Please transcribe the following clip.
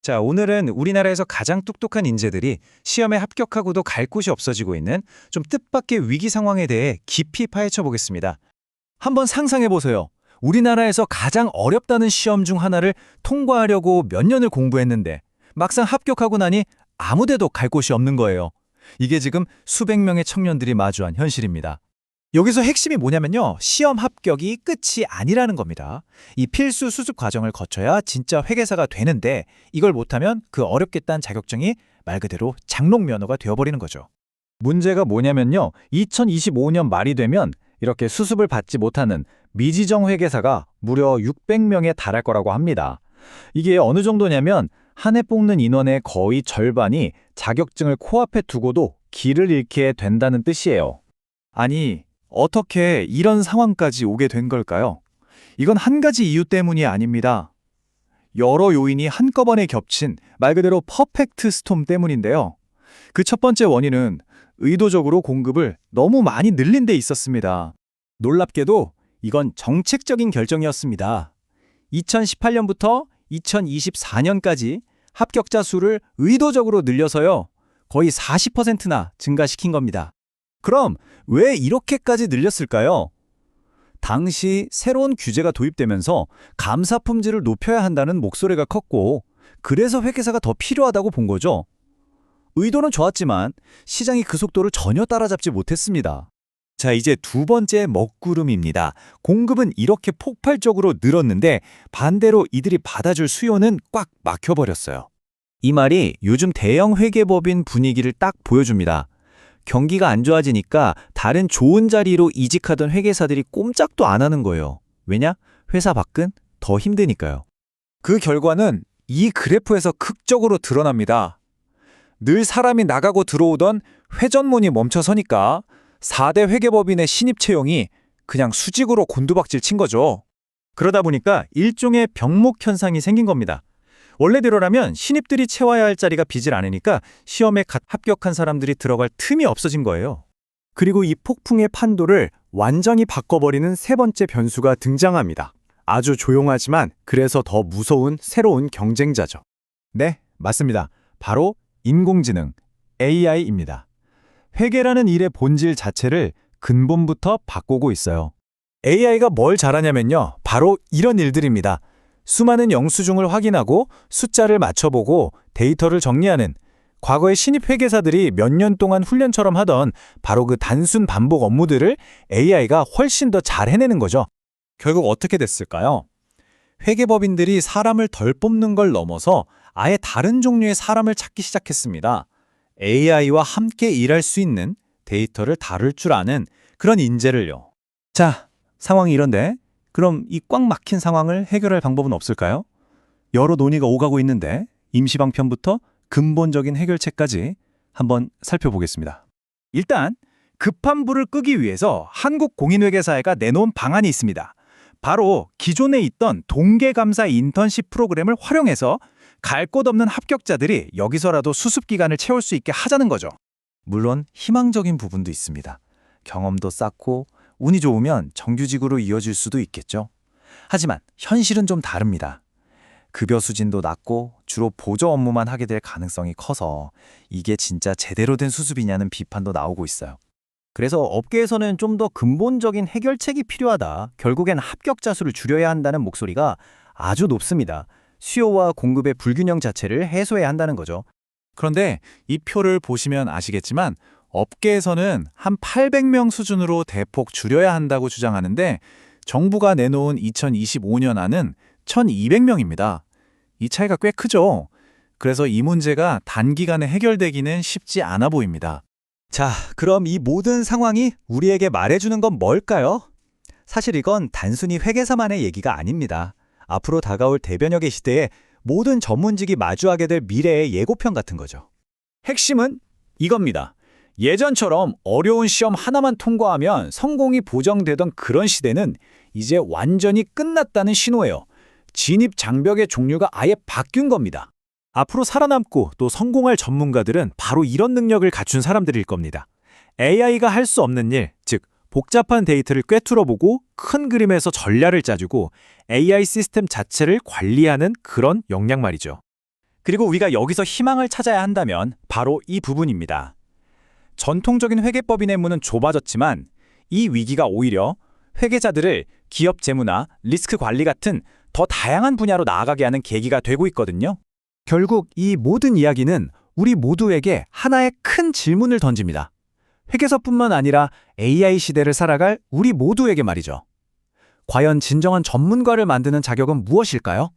자, 오늘은 우리나라에서 가장 똑똑한 인재들이 시험에 합격하고도 갈 곳이 없어지고 있는 좀 뜻밖의 위기 상황에 대해 깊이 파헤쳐 보겠습니다. 한번 상상해 보세요. 우리나라에서 가장 어렵다는 시험 중 하나를 통과하려고 몇 년을 공부했는데 막상 합격하고 나니 아무 데도 갈 곳이 없는 거예요. 이게 지금 수백 명의 청년들이 마주한 현실입니다. 여기서 핵심이 뭐냐면요. 시험 합격이 끝이 아니라는 겁니다. 이 필수 수습 과정을 거쳐야 진짜 회계사가 되는데 이걸 못하면 그 어렵게 딴 자격증이 말 그대로 장롱 면허가 되어버리는 거죠. 문제가 뭐냐면요. 2025년 말이 되면 이렇게 수습을 받지 못하는 미지정 회계사가 무려 600명에 달할 거라고 합니다. 이게 어느 정도냐면 한 해 뽑는 인원의 거의 절반이 자격증을 코앞에 두고도 길을 잃게 된다는 뜻이에요. 아니, 어떻게 이런 상황까지 오게 된 걸까요? 이건 한 가지 이유 때문이 아닙니다. 여러 요인이 한꺼번에 겹친 말 그대로 퍼펙트 스톰 때문인데요. 그 첫 번째 원인은 의도적으로 공급을 너무 많이 늘린 데 있었습니다. 놀랍게도 이건 정책적인 결정이었습니다. 2018년부터 2024년까지 합격자 수를 의도적으로 늘려서요. 거의 40%나 증가시킨 겁니다. 그럼 왜 이렇게까지 늘렸을까요? 당시 새로운 규제가 도입되면서 감사 품질을 높여야 한다는 목소리가 컸고 그래서 회계사가 더 필요하다고 본 거죠. 의도는 좋았지만 시장이 그 속도를 전혀 따라잡지 못했습니다. 자, 이제 두 번째 먹구름입니다. 공급은 이렇게 폭발적으로 늘었는데 반대로 이들이 받아줄 수요는 꽉 막혀버렸어요. 이 말이 요즘 대형 회계법인 분위기를 딱 보여줍니다. 경기가 안 좋아지니까 다른 좋은 자리로 이직하던 회계사들이 꼼짝도 안 하는 거예요. 왜냐? 회사 밖은 더 힘드니까요. 그 결과는 이 그래프에서 극적으로 드러납니다. 늘 사람이 나가고 들어오던 회전문이 멈춰서니까 4대 회계법인의 신입 채용이 그냥 수직으로 곤두박질 친 거죠. 그러다 보니까 일종의 병목 현상이 생긴 겁니다. 원래대로라면 신입들이 채워야 할 자리가 비질 않으니까 시험에 갓 합격한 사람들이 들어갈 틈이 없어진 거예요. 그리고 이 폭풍의 판도를 완전히 바꿔버리는 세 번째 변수가 등장합니다. 아주 조용하지만 그래서 더 무서운 새로운 경쟁자죠. 네, 맞습니다. 바로 인공지능, AI입니다. 회계라는 일의 본질 자체를 근본부터 바꾸고 있어요. AI가 뭘 잘하냐면요. 바로 이런 일들입니다. 수많은 영수증을 확인하고 숫자를 맞춰보고 데이터를 정리하는 과거의 신입 회계사들이 몇 년 동안 훈련처럼 하던 바로 그 단순 반복 업무들을 AI가 훨씬 더 잘 해내는 거죠. 결국 어떻게 됐을까요? 회계법인들이 사람을 덜 뽑는 걸 넘어서 아예 다른 종류의 사람을 찾기 시작했습니다. AI와 함께 일할 수 있는 데이터를 다룰 줄 아는 그런 인재를요. 자, 상황이 이런데 그럼 이 꽉 막힌 상황을 해결할 방법은 없을까요? 여러 논의가 오가고 있는데 임시방편부터 근본적인 해결책까지 한번 살펴보겠습니다. 일단 급한 불을 끄기 위해서 한국공인회계사회가 내놓은 방안이 있습니다. 바로 기존에 있던 동계감사 인턴십 프로그램을 활용해서 갈 곳 없는 합격자들이 여기서라도 수습기간을 채울 수 있게 하자는 거죠. 물론 희망적인 부분도 있습니다. 경험도 쌓고 운이 좋으면 정규직으로 이어질 수도 있겠죠. 하지만 현실은 좀 다릅니다. 급여 수준도 낮고 주로 보조 업무만 하게 될 가능성이 커서 이게 진짜 제대로 된 수습이냐는 비판도 나오고 있어요. 그래서 업계에서는 좀 더 근본적인 해결책이 필요하다. 결국엔 합격자 수를 줄여야 한다는 목소리가 아주 높습니다. 수요와 공급의 불균형 자체를 해소해야 한다는 거죠. 그런데 이 표를 보시면 아시겠지만 업계에서는 한 800명 수준으로 대폭 줄여야 한다고 주장하는데 정부가 내놓은 2025년 안은 1200명입니다. 이 차이가 꽤 크죠. 그래서 이 문제가 단기간에 해결되기는 쉽지 않아 보입니다. 자, 그럼 이 모든 상황이 우리에게 말해주는 건 뭘까요? 사실 이건 단순히 회계사만의 얘기가 아닙니다. 앞으로 다가올 대변역의 시대에 모든 전문직이 마주하게 될 미래의 예고편 같은 거죠. 핵심은 이겁니다. 예전처럼 어려운 시험 하나만 통과하면 성공이 보장되던 그런 시대는 이제 완전히 끝났다는 신호예요. 진입 장벽의 종류가 아예 바뀐 겁니다. 앞으로 살아남고 또 성공할 전문가들은 바로 이런 능력을 갖춘 사람들일 겁니다. AI가 할 수 없는 일, 즉 복잡한 데이터를 꿰뚫어보고 큰 그림에서 전략을 짜주고 AI 시스템 자체를 관리하는 그런 역량 말이죠. 그리고 우리가 여기서 희망을 찾아야 한다면 바로 이 부분입니다. 전통적인 회계법인의 문은 좁아졌지만 이 위기가 오히려 회계자들을 기업 재무나 리스크 관리 같은 더 다양한 분야로 나아가게 하는 계기가 되고 있거든요. 결국 이 모든 이야기는 우리 모두에게 하나의 큰 질문을 던집니다. 회계사뿐만 아니라 AI 시대를 살아갈 우리 모두에게 말이죠. 과연 진정한 전문가를 만드는 자격은 무엇일까요?